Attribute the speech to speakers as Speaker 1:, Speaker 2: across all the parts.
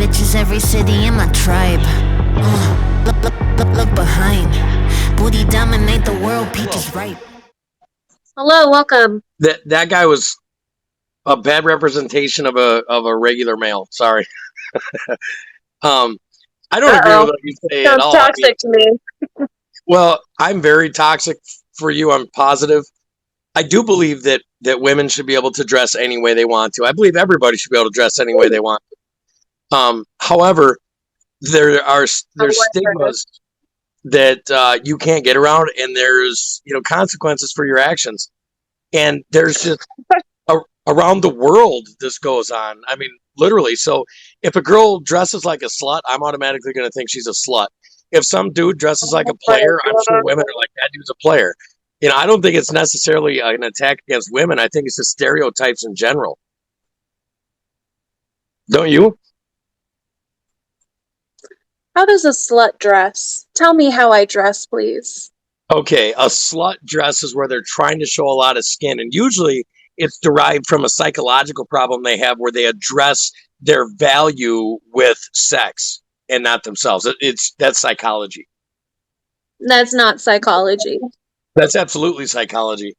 Speaker 1: bitches, every city in my tribe. Look behind. Booty dominate the world, peaches ripe.
Speaker 2: Hello, welcome.
Speaker 3: That guy was a bad representation of a regular male. Sorry. I don't agree with what you say at
Speaker 2: Sounds
Speaker 3: all.
Speaker 2: toxic to me.
Speaker 3: Well, I'm very toxic for you. I'm positive. I do believe that women should be able to dress any way they want to. I believe everybody should be able to dress any way they want to. However, there's stigmas that you can't get around, and there's consequences for your actions. And there's just around the world this goes on. I mean, literally. So if a girl dresses like a slut, I'm automatically going to think she's a slut. If some dude dresses like a player, I'm sure women are like, that dude's a player. I don't think it's necessarily an attack against women. I think it's just stereotypes in general. Don't you?
Speaker 2: How does a slut dress? Tell me how I dress, please.
Speaker 3: Okay, a slut dress is where they're trying to show a lot of skin, and usually it's derived from a psychological problem they have where they address their value with sex and not themselves. That's psychology.
Speaker 2: That's not psychology.
Speaker 3: That's absolutely psychology.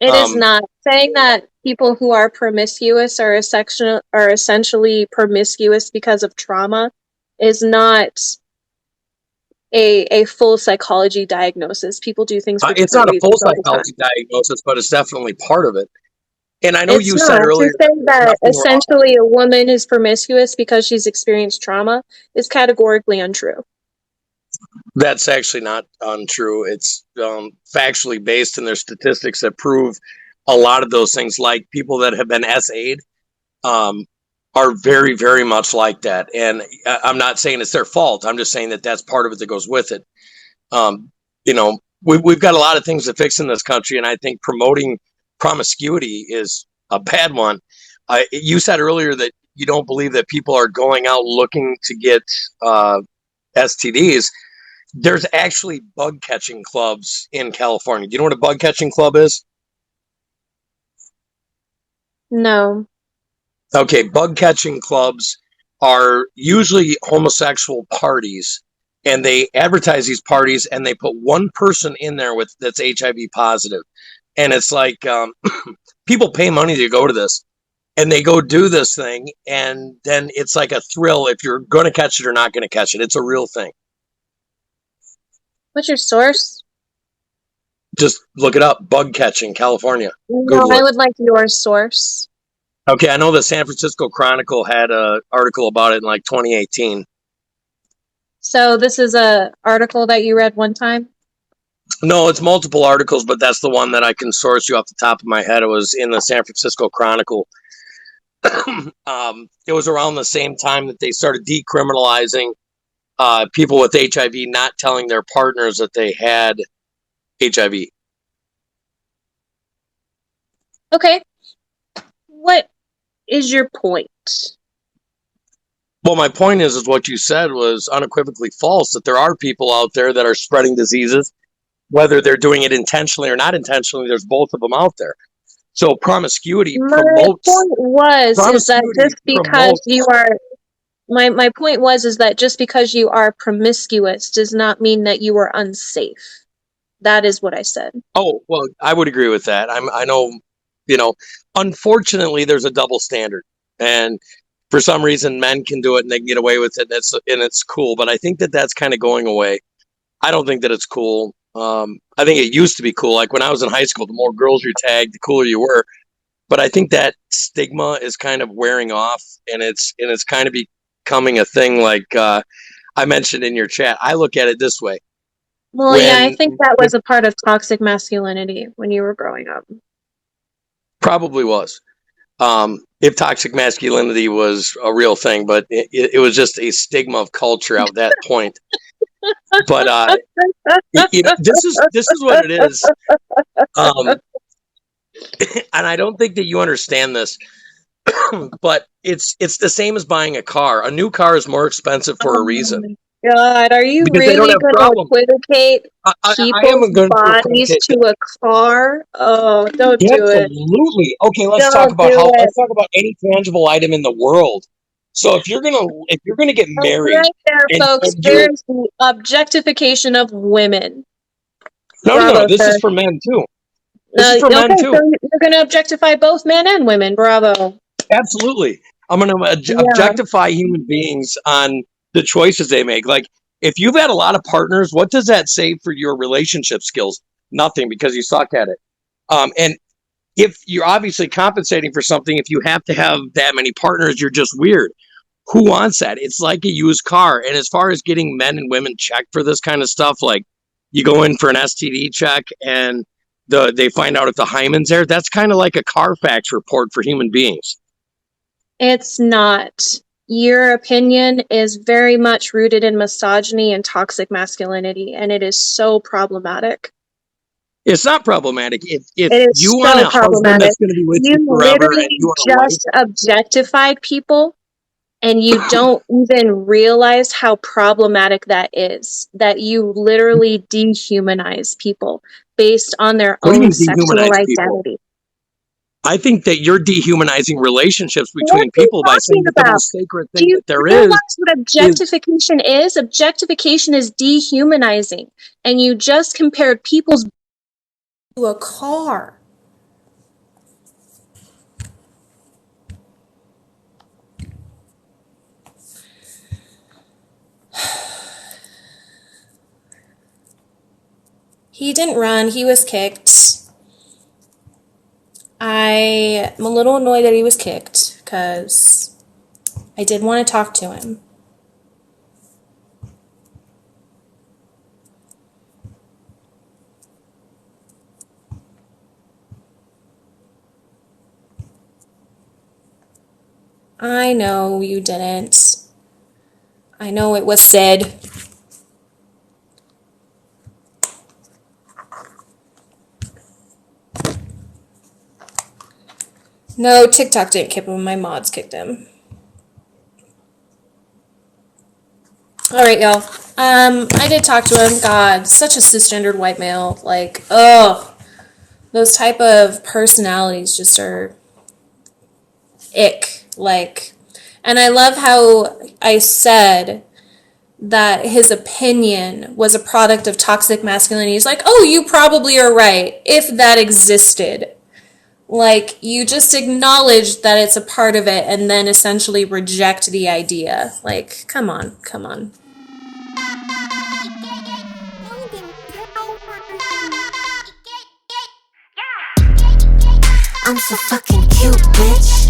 Speaker 2: It is not. Saying that people who are promiscuous are essentially promiscuous because of trauma is not a full psychology diagnosis. People do things for
Speaker 3: it's not a full psychology diagnosis, but it's definitely part of it. And I know you said earlier
Speaker 2: to say that essentially a woman is promiscuous because she's experienced trauma is categorically untrue.
Speaker 3: That's actually not untrue. It's factually based, and there's statistics that prove a lot of those things. Like people that have been SA'd are very, very much like that. And I'm not saying it's their fault. I'm just saying that that's part of it that goes with it. We've got a lot of things to fix in this country, and I think promoting promiscuity is a bad one. You said earlier that you don't believe that people are going out looking to get STDs. There's actually bug catching clubs in California. Do you know what a bug catching club is?
Speaker 2: No.
Speaker 3: Okay, bug catching clubs are usually homosexual parties, and they advertise these parties, and they put one person in there that's HIV positive. And it's like people pay money to go to this, and they go do this thing, and then it's like a thrill if you're going to catch it or not going to catch it. It's a real thing.
Speaker 2: What's your source?
Speaker 3: Just look it up. Bug catching, California.
Speaker 2: No, I would like your source.
Speaker 3: Okay, I know the San Francisco Chronicle had an article about it in like 2018.
Speaker 2: So this is a article that you read one time?
Speaker 3: No, it's multiple articles, but that's the one that I can source you off the top of my head. It was in the San Francisco Chronicle. It was around the same time that they started decriminalizing people with HIV not telling their partners that they had HIV.
Speaker 2: Okay. What is your point?
Speaker 3: Well, my point is what you said was unequivocally false, that there are people out there that are spreading diseases, whether they're doing it intentionally or not intentionally. There's both of them out there. So promiscuity promotes.
Speaker 2: My point was is that just because you are. My point was that just because you are promiscuous does not mean that you are unsafe. That is what I said.
Speaker 3: Oh, well, I would agree with that. I know, unfortunately, there's a double standard, and for some reason, men can do it and they can get away with it, and it's cool. But I think that that's kind of going away. I don't think that it's cool. I think it used to be cool. Like when I was in high school, the more girls you tagged, the cooler you were. But I think that stigma is kind of wearing off, and it's kind of becoming a thing. Like I mentioned in your chat, I look at it this way.
Speaker 2: Well, yeah, I think that was a part of toxic masculinity when you were growing up. Probably
Speaker 3: was. If toxic masculinity was a real thing, but it was just a stigma of culture at that point. But this is what it is. And I don't think that you understand this, but it's the same as buying a car. A new car is more expensive for a reason.
Speaker 2: God, are you really going to equivocate people's bodies to a car? Oh, don't do it.
Speaker 3: Absolutely. Okay, let's talk about any tangible item in the world. So if you're gonna get married,
Speaker 2: Right there,
Speaker 3: and
Speaker 2: folks.
Speaker 3: you're
Speaker 2: There's the objectification of women.
Speaker 3: no,
Speaker 2: Bravo,
Speaker 3: this
Speaker 2: sir.
Speaker 3: is for men too. This is for
Speaker 2: Okay,
Speaker 3: men too.
Speaker 2: so you're going to objectify both men and women. Bravo.
Speaker 3: Absolutely. I'm going to
Speaker 2: Yeah.
Speaker 3: objectify human beings on the choices they make. Like, if you've had a lot of partners, what does that say for your relationship skills? Nothing, because you suck at it. And if you're obviously compensating for something, if you have to have that many partners, you're just weird. Who wants that? It's like a used car. And as far as getting men and women checked for this kind of stuff, like you go in for an STD check and they find out if the hymen's there, that's kind of like a Carfax report for human beings.
Speaker 2: It's not. Your opinion is very much rooted in misogyny and toxic masculinity, and it is so problematic.
Speaker 3: It's not problematic. If
Speaker 2: It is
Speaker 3: you
Speaker 2: so
Speaker 3: want a husband
Speaker 2: problematic.
Speaker 3: that's going to be with
Speaker 2: You
Speaker 3: you forever,
Speaker 2: literally
Speaker 3: and you want a wife,
Speaker 2: just objectified people, and you don't even realize how problematic that is. That you literally dehumanize people based on their
Speaker 3: What do you
Speaker 2: own
Speaker 3: mean
Speaker 2: sexual
Speaker 3: dehumanize people?
Speaker 2: identity.
Speaker 3: I think that you're dehumanizing relationships
Speaker 2: What
Speaker 3: between
Speaker 2: are you
Speaker 3: people by saying
Speaker 2: talking
Speaker 3: that the
Speaker 2: about?
Speaker 3: most sacred
Speaker 2: Do
Speaker 3: thing
Speaker 2: you
Speaker 3: that there
Speaker 2: realize
Speaker 3: is
Speaker 2: what objectification is? Objectification is dehumanizing. And you just compared people's to a car. He didn't run, he was kicked. I am a little annoyed that he was kicked because I did want to talk to him. I know you didn't. I know it was said. No, TikTok didn't kick him. My mods kicked him. Alright, y'all. I did talk to him. God, such a cisgendered white male. Like, ugh. Those type of personalities just are ick. Like, and I love how I said that his opinion was a product of toxic masculinity. He's like, oh, you probably are right, if that existed. Like, you just acknowledge that it's a part of it and then essentially reject the idea. Like, come on, come on.
Speaker 1: I'm so fucking cute, bitch.